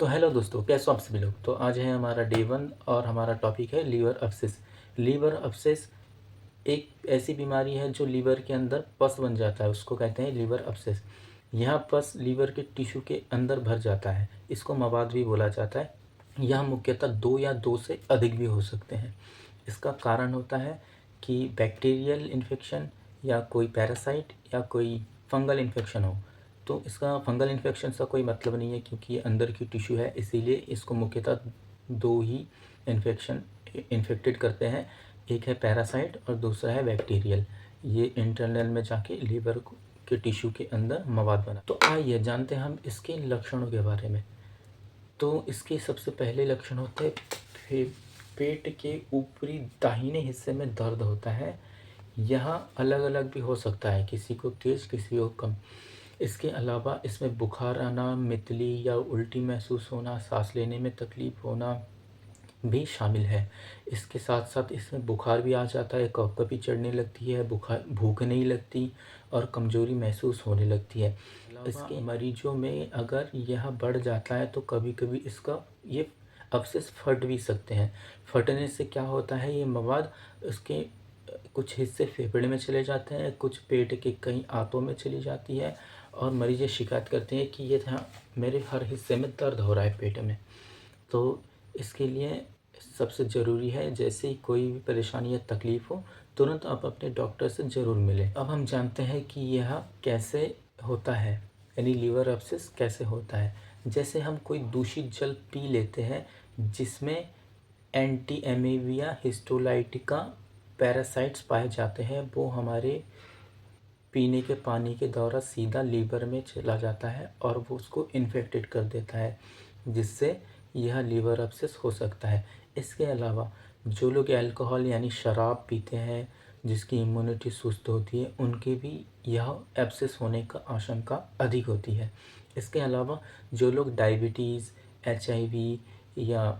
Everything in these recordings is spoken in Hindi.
तो हेलो दोस्तों, कैसे हो आप सभी लोग। तो आज है हमारा डे 1 और हमारा टॉपिक है लीवर अब्सेस। लीवर अब्सेस एक ऐसी बीमारी है जो लीवर के अंदर पस बन जाता है, उसको कहते हैं लीवर अब्सेस। यह पस लीवर के टिश्यू के अंदर भर जाता है, इसको मवाद भी बोला जाता है। यह मुख्यतः दो या दो से अधिक भी हो सकते हैं। इसका कारण होता है कि बैक्टीरियल इन्फेक्शन या कोई पैरासाइट या कोई फंगल इन्फेक्शन हो। तो इसका फंगल इन्फेक्शन का कोई मतलब नहीं है, क्योंकि ये अंदर की टिश्यू है, इसीलिए इसको मुख्यतः दो ही इन्फेक्शन इन्फेक्टेड करते हैं। एक है पैरासाइट और दूसरा है बैक्टीरियल। ये इंटरनल में जाके लीवर के टिश्यू के अंदर मवाद बना। तो आइए जानते हैं हम इसके लक्षणों के बारे में। तो इसके सबसे पहले लक्षण होते हैं पेट के ऊपरी दाहिने हिस्से में दर्द होता है। यह अलग अलग भी हो सकता है, किसी को तेज़ किसी को कम। इसके अलावा इसमें बुखार आना, मितली या उल्टी महसूस होना, सांस लेने में तकलीफ़ होना भी शामिल है। इसके साथ साथ इसमें बुखार भी आ जाता है, कभी चढ़ने लगती है, बुखार भूख नहीं लगती और कमज़ोरी महसूस होने लगती है। इसके मरीजों में अगर यह बढ़ जाता है तो कभी कभी इसका ये अब्सेस फट भी सकते हैं। फटने से क्या होता है, ये मवाद उसके कुछ हिस्से फेफड़े में चले जाते हैं, कुछ पेट के कई आंतों में चली जाती है और मरीज ये शिकायत करते हैं कि ये था मेरे हर हिस्से में दर्द हो रहा है पेट में। तो इसके लिए सबसे ज़रूरी है, जैसे ही कोई भी परेशानी या तकलीफ़ हो तुरंत आप अपने डॉक्टर से ज़रूर मिलें। अब हम जानते हैं कि यह कैसे होता है, यानी लीवर अब्सेस कैसे होता है। जैसे हम कोई दूषित जल पी लेते हैं जिसमें एंटी एमीबिया हिस्टोलाइटिका पैरासाइट्स पाए जाते हैं, वो हमारे पीने के पानी के द्वारा सीधा लीवर में चला जाता है और वो उसको इन्फेक्टेड कर देता है, जिससे यह लीवर अब्सेस हो सकता है। इसके अलावा जो लोग अल्कोहल यानी शराब पीते हैं, जिसकी इम्यूनिटी सुस्त होती है, उनके भी यह एब्सेस होने का आशंका अधिक होती है। इसके अलावा जो लोग डायबिटीज़, एचआईवी या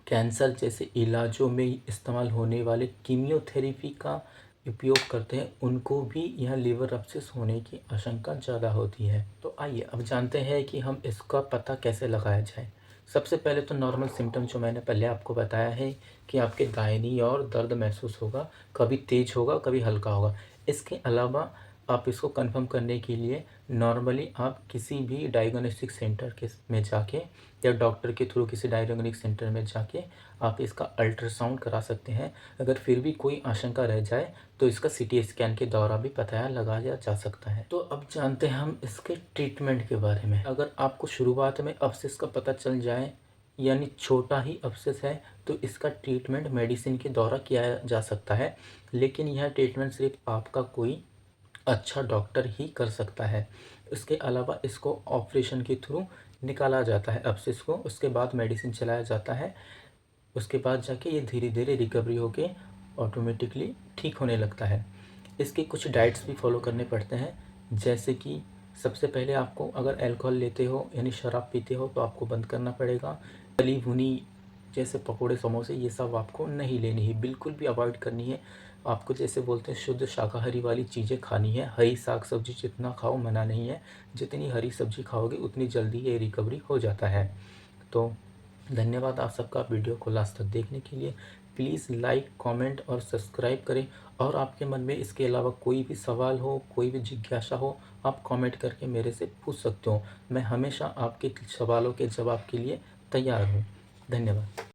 कैंसर जैसे इलाजों में इस्तेमाल होने वाले कीमियोथेरेपी का उपयोग करते हैं, उनको भी यह लीवर अब्सेस होने की आशंका ज़्यादा होती है। तो आइए अब जानते हैं कि हम इसका पता कैसे लगाया जाए। सबसे पहले तो नॉर्मल सिम्टम जो मैंने पहले आपको बताया है कि आपके दाहिनी ओर दर्द महसूस होगा, कभी तेज होगा कभी हल्का होगा। इसके अलावा आप इसको कंफर्म करने के लिए नॉर्मली आप किसी भी डायग्नोस्टिक सेंटर के में जाके या डॉक्टर के थ्रू किसी डायग्नोस्टिक सेंटर में जाके आप इसका अल्ट्रासाउंड करा सकते हैं। अगर फिर भी कोई आशंका रह जाए तो इसका सीटी स्कैन के द्वारा भी पता लगाया जा सकता है। तो अब जानते हैं हम इसके ट्रीटमेंट के बारे में। अगर आपको शुरुआत में अब्सेस का पता चल जाए, यानी छोटा ही अब्सेस है, तो इसका ट्रीटमेंट मेडिसिन के द्वारा किया जा सकता है, लेकिन यह ट्रीटमेंट सिर्फ आपका कोई अच्छा डॉक्टर ही कर सकता है। इसके अलावा इसको ऑपरेशन के थ्रू निकाला जाता है अब्सेस को, उसके बाद मेडिसिन चलाया जाता है। उसके बाद जाके ये धीरे धीरे रिकवरी होके ऑटोमेटिकली ठीक होने लगता है। इसके कुछ डाइट्स भी फॉलो करने पड़ते हैं, जैसे कि सबसे पहले आपको अगर अल्कोहल लेते हो यानी शराब पीते हो तो आपको बंद करना पड़ेगा। तली भुनी जैसे पकोड़े समोसे ये सब आपको नहीं लेनी है, बिल्कुल भी अवॉइड करनी है। आपको जैसे बोलते हैं शुद्ध शाकाहारी वाली चीज़ें खानी है। हरी साग सब्जी जितना खाओ मना नहीं है, जितनी हरी सब्जी खाओगे उतनी जल्दी ये रिकवरी हो जाता है। तो धन्यवाद आप सबका वीडियो को लास्ट तक देखने के लिए। प्लीज़ लाइक कमेंट और सब्सक्राइब करें। और आपके मन में इसके अलावा कोई भी सवाल हो, कोई भी जिज्ञासा हो, आप कमेंट करके मेरे से पूछ सकते हो। मैं हमेशा आपके सवालों के जवाब के लिए तैयार हूँ। धन्यवाद।